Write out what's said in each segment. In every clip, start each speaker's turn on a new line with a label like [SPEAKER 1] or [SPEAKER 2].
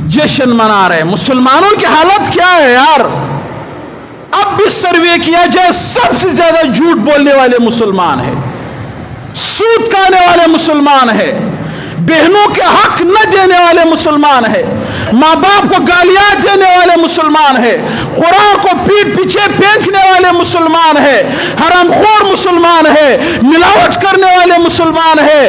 [SPEAKER 1] जश्न मना रहे। मुसलमानों की हालत क्या है यार? अब भी सर्वे किया जाए, सबसे ज्यादा झूठ बोलने वाले मुसलमान है, सूद खाने वाले मुसलमान है, बहनों के हक न देने वाले मुसलमान है, माँ बाप को गालियां देने वाले मुसलमान है, कुरान को पीठ पीछे फेंकने वाले मुसलमान है, हरामखोर मुसलमान है, मिलावट करने वाले मुसलमान है,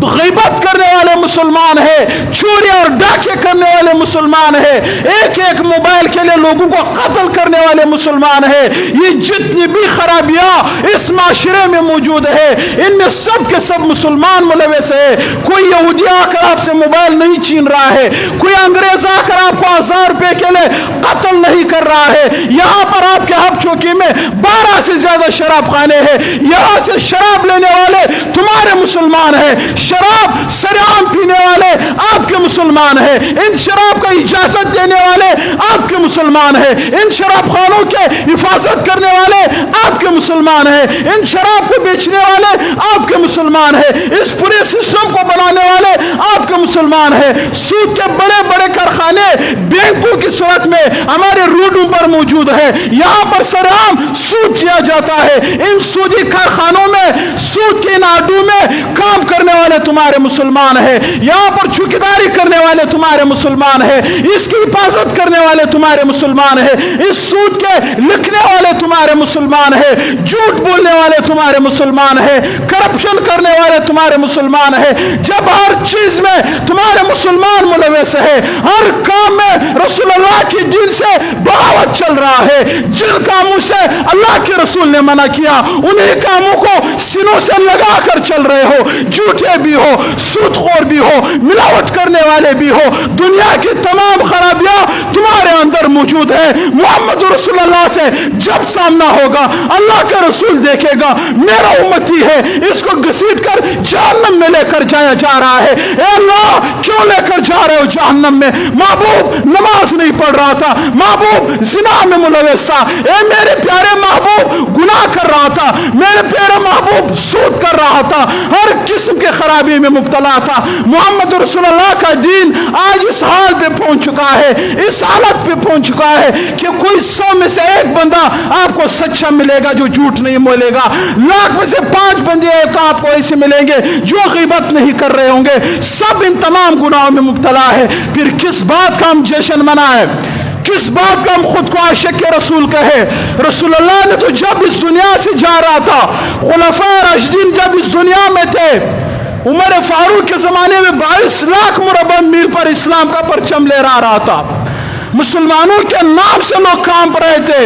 [SPEAKER 1] गीबत करने वाले मुसलमान है, चोरी और डाके करने वाले मुसलमान है, एक एक मोबाइल के लिए लोगों को कत्ल करने वाले मुसलमान है। ये जितनी भी खराबियां इस माशरे में मौजूद है, इनमें सब के सब मुसलमान मुलविस है। कोई यहूदी आकर आपसे मोबाइल नहीं छीन रहा है, कोई अंग्रेज आकर आपको 1000 रुपए के लिए कत्ल नहीं कर रहा है। यहां पर आपके हब चौकी में 12 से ज्यादा शराब खाने हैं, यहां से शराब लेने वाले तुम्हारे मुसलमान हैं, शराब सरेआम पीने वाले आपके मुसलमान हैं, इन शराब का इजाजत देने वाले आपके मुसलमान हैं, इन शराब खानों के हिफाजत करने वाले आपके मुसलमान हैं, इन शराब को बेचने वाले आपके मुसलमान हैं, इस पूरे सिस्टम को बनाने वाले आपके मुसलमान हैं। सूद के बड़े बड़े कारखाने बैंकों की सूरत में हमारे रोडों पर मौजूद है, यहां पर सरेआम सूद किया जाता है। इन सूदी कारखानों में, सूद के नाडू में काम करने वाले तुम्हारे मुसलमान हैं, यहां पर चौकीदारी करने वाले तुम्हारे मुसलमान हैं, इसकी हिफाजत करने वाले तुम्हारे मुसलमान हैं, इस सूद के लिखने वाले तुम्हारे मुसलमान हैं, झूठ बोलने वाले तुम्हारे मुसलमान हैं, करप्शन करने वाले तुम्हारे मुसलमान हैं। जब हर चीज में तुम्हारे मुसलमान मुलविस है, हर काम में रसूलुल्लाह की दीन से बगावत चल रहा है, जिन कामों से अल्लाह के रसूल ने मना किया उन्हीं कामों को सीनों से लगा कर चल रहे हो, झूठे भी हो, सूदखोर भी हो, मिलावट करने वाले भी हो, दुनिया की तमाम खराबियां तुम्हारे अंदर मौजूद है। मोहम्मद रसूलुल्लाह से जब सामना होगा, अल्लाह के रसूल देखेगा मेरा उम्मती है, इसको घसीट कर जहन्नम में लेकर जाया जा रहा है। ए अल्लाह, क्यों लेकर जा रहे हो जहन्नम में? महबूब नमाज नहीं पढ़ रहा था, महबूब जिना में मुलविस था, ए मेरे प्यारे महबूब गुनाह कर रहा था, मेरे प्यारे महबूब सूद कर रहा था, हर किस्म के खराबी में मुब्तला था। मोहम्मद रसूलुल्लाह का दीन आज इस हाल पे पहुंच चुका है, इस हालत पे पहुंच चुका है कि कोई 100 में से एक बंदा आपको सच्चा मिलेगा जो झूठ नहीं बोलेगा, लाख में से 5 बंदे आपको ऐसे मिलेंगे जो गीबत नहीं कर रहे होंगे, सब इन तमाम गुनाहों में मुब्तला है। फिर किस बात का हम जश्न मनाए, किस बात का हम खुद को आशिक के रसूल कहे? रसूलुल्लाह ने तो जब इस दुनिया से जा रहा था, खुलफाए राशिदीन जब इस दुनिया में थे, उमर फारूक के जमाने में 22 लाख मुरब्बा मील पर इस्लाम का परचम ले रहा था, मुसलमानों के नाम से लोग कांप रहे थे,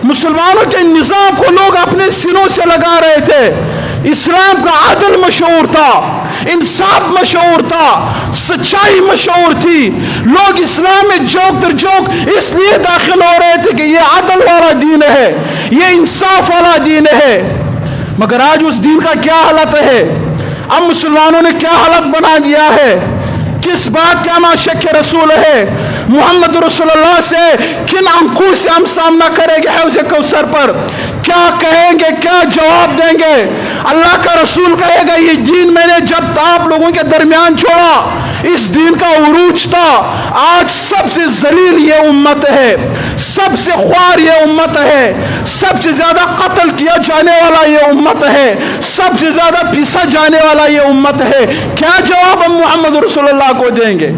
[SPEAKER 1] मुसलमानों के निजाम को लोग अपने सीनों से लगा रहे थे, इस्लाम का आदल मशहूर था, इंसाफ मशहूर था, सच्चाई मशहूर थी, लोग इस्लाम में जोक दर जोक इसलिए दाखिल हो रहे थे कि ये आदल वाला दीन है, ये इंसाफ वाला दीन है। मगर आज उस दीन का क्या हालत है? अब मुसलमानों ने क्या हालत बना दिया है? किस बात का हम आशिक के रसूल है? मोहम्मद रसूलुल्लाह से किन अंकुश से हम सामना करेंगे हौज़े कौसर पर? क्या कहेंगे, क्या जवाब देंगे? अल्लाह का रसूल कहेगा ये दीन मैंने जब आप लोगों के दरमियान छोड़ा, इस दीन का उरूज था, आज सबसे जलील ये उम्मत है, सबसे ख्वार ये उम्मत है, सबसे ज्यादा कत्ल किया जाने वाला ये उम्मत है, सबसे ज्यादा पीसा जाने वाला ये उम्मत है। क्या जवाब हम मोहम्मद रसूलुल्लाह को देंगे?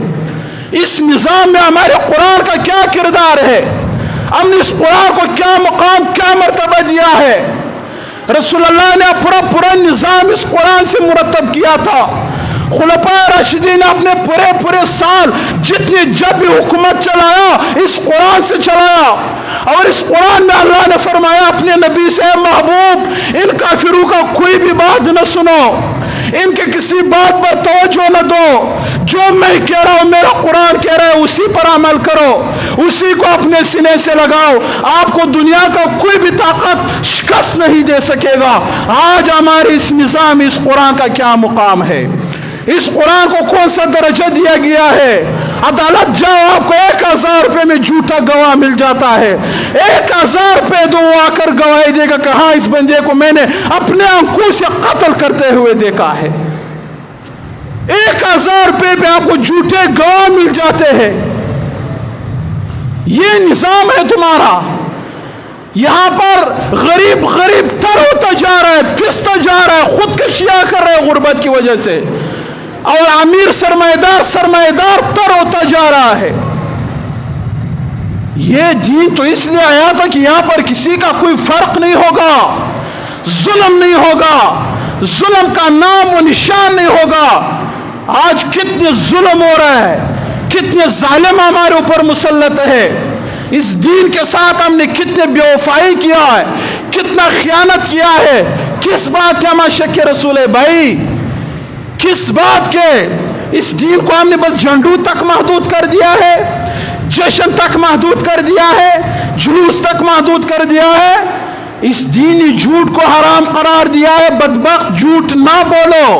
[SPEAKER 1] इस निज़ाम में हमारे कुरान का क्या किरदार है? हमने इस कुरान को क्या मकाम, क्या मर्तबा दिया है? रसूलुल्लाह ने पूरा निज़ाम इस कुरान से मुरतब किया था। खुलफाए राशिदीन ने अपने पूरे साल जितनी जब भी हुकूमत चलाया इस कुरान से चलाया, और इस कुरान में अल्लाह ने फरमाया अपने नबी से, महबूब इन काफिरों का कोई भी बात न सुनो, इनके किसी बात पर तवज्जो न दो, जो मैं कह रहा हूं, मेरा कुरान कह रहा है, उसी पर अमल करो, उसी को अपने सीने से लगाओ, आपको दुनिया का कोई भी ताकत शिकस्त नहीं दे सकेगा। आज हमारे इस निज़ाम, इस कुरान का क्या मुकाम है? इस कुरान को कौन सा दर्जा दिया गया है? अदालत जाओ, आपको 1000 रुपए में झूठा गवाह मिल जाता है, 1000 रुपए दो, आकर गवाही देगा कि हाँ इस बंदे को मैंने अपने आंखों से कत्ल करते हुए देखा है। 1000 रुपए पे आपको झूठे गवाह मिल जाते हैं। یہ نظام ہے تمہارا. یہاں پر غریب غریب تر ہوتا جا رہا ہے, پھستا جا رہا ہے, خودکشیاں کر رہے ہیں غربت کی وجہ سے, اور امیر سرمایہ دار تر ہوتا جا رہا ہے. یہ دین تو اس لیے آیا تھا کہ یہاں پر کسی کا کوئی فرق نہیں ہوگا, ظلم نہیں ہوگا, ظلم کا نام و نشان نہیں ہوگا. آج کتنے ظلم ہو رہا ہے, کتنے ظالم ہمارے اوپر مسلط ہے. اس دین کے ساتھ ہم نے کتنے بے وفائی کیا ہے, کتنا خیانت کیا ہے. کس بات کے ہم عاشق رسول ہے بھائی, کس بات کے؟ اس دین کو ہم نے بس جھنڈو تک محدود کر دیا ہے, جشن تک محدود کر دیا ہے, جلوس تک محدود کر دیا ہے. اس دینی جھوٹ کو حرام قرار دیا ہے. بدبخت, جھوٹ نہ بولو.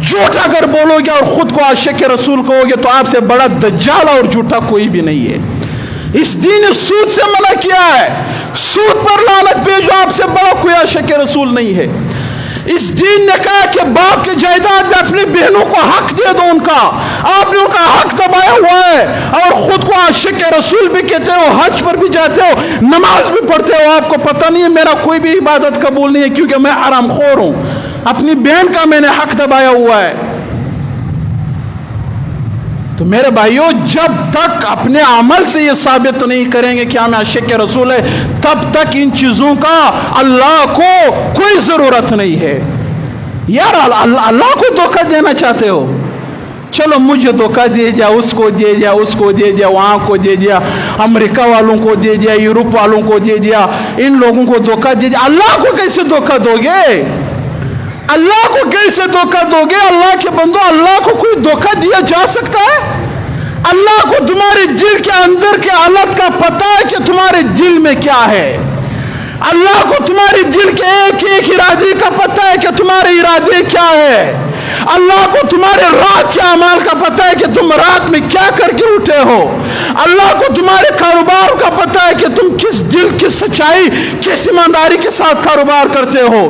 [SPEAKER 1] جھوٹ اگر بولو گے اور خود کو عاشق رسول کہو گے تو آپ سے بڑا دجال اور جھوٹا کوئی بھی نہیں ہے. اس دین نے سود سے منع کیا ہے, سود پر لعنت بھیجو, آپ سے بڑا کوئی عاشق رسول نہیں ہے. اس دین نے کہا کہ باپ کی جائیداد میں اپنی بہنوں کو حق دے دو ان کا. آپ نے ان کا حق دبایا ہوا ہے اور خود کو عاشق رسول بھی کہتے ہو, حج پر بھی جاتے ہو, نماز بھی پڑھتے ہو. آپ کو پتہ نہیں ہے میرا کوئی بھی عبادت قبول نہیں ہے کیونکہ میں حرام خور ہوں, اپنی بہن کا میں نے حق دبایا ہوا ہے. تو میرے بھائیوں, جب تک اپنے عمل سے یہ ثابت نہیں کریں گے کہ ہم عاشق رسول ہے, تب تک ان چیزوں کا اللہ کو کوئی ضرورت نہیں ہے. یار اللہ کو دھوکہ دینا چاہتے ہو, چلو مجھے دھوکہ دے دیا, اس کو دے دیا, اس کو دے دیا, وہاں کو دے دیا, امریکہ والوں کو دے دیا, یورپ والوں کو دے دیا, ان لوگوں کو دھوکہ دے دیا. اللہ کو کیسے دھوکہ دو گے؟ اللہ کو کیسے دھوکہ دو گے؟ اللہ کے بندو, اللہ کو کوئی دھوکہ دیا جا سکتا ہے؟ اللہ کو تمہارے دل کے اندر کے حالت کا پتہ ہے کہ تمہارے دل میں کیا ہے. اللہ کو تمہارے دل کے ایک ایک ارادے کا پتہ ہے کہ تمہارے ارادے کیا ہے. اللہ کو تمہارے رات کے اعمال کا پتہ ہے کہ تم رات میں کیا کر کے اٹھے ہو. اللہ کو تمہارے کاروبار کا پتہ ہے کہ تم کس دل, کس سچائی, کس ایمانداری کے ساتھ کاروبار کرتے ہو.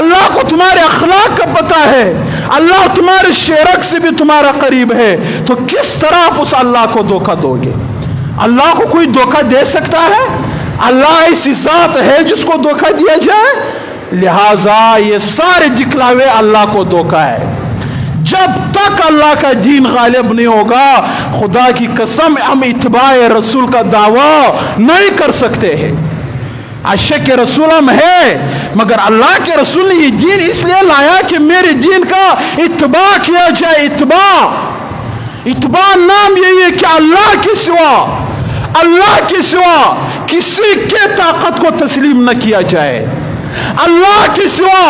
[SPEAKER 1] اللہ کو تمہارے اخلاق کا پتہ ہے. اللہ تمہارے شرک سے بھی تمہارا قریب ہے. تو کس طرح آپ اس اللہ کو دھوکہ دو گے؟ اللہ کو کوئی دھوکہ دے سکتا ہے؟ اللہ ایسی ذات ہے جس کو دھوکہ دیا جائے؟ لہذا یہ سارے دکھلاوے اللہ کو دھوکہ ہے. جب تک اللہ کا دین غالب نہیں ہوگا, خدا کی قسم ہم اتباع رسول کا دعویٰ نہیں کر سکتے ہیں. عاشق رسول ہم ہے, مگر اللہ کے رسول نے یہ دین اس لیے لایا کہ میرے دین کا اتباع کیا جائے. اتباع نام یہی ہے کہ اللہ کے سوا کسی کے طاقت کو تسلیم نہ کیا جائے. اللہ کے سوا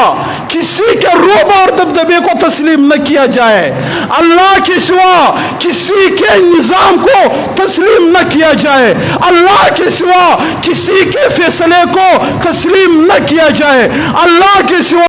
[SPEAKER 1] کسی کے روب اور دبدبے کو تسلیم نہ کیا جائے. اللہ کے سوا کسی کے نظام کو تسلیم نہ کیا جائے. اللہ کے سوا کسی کے فیصلے کو تسلیم نہ کیا جائے. اللہ کے سوا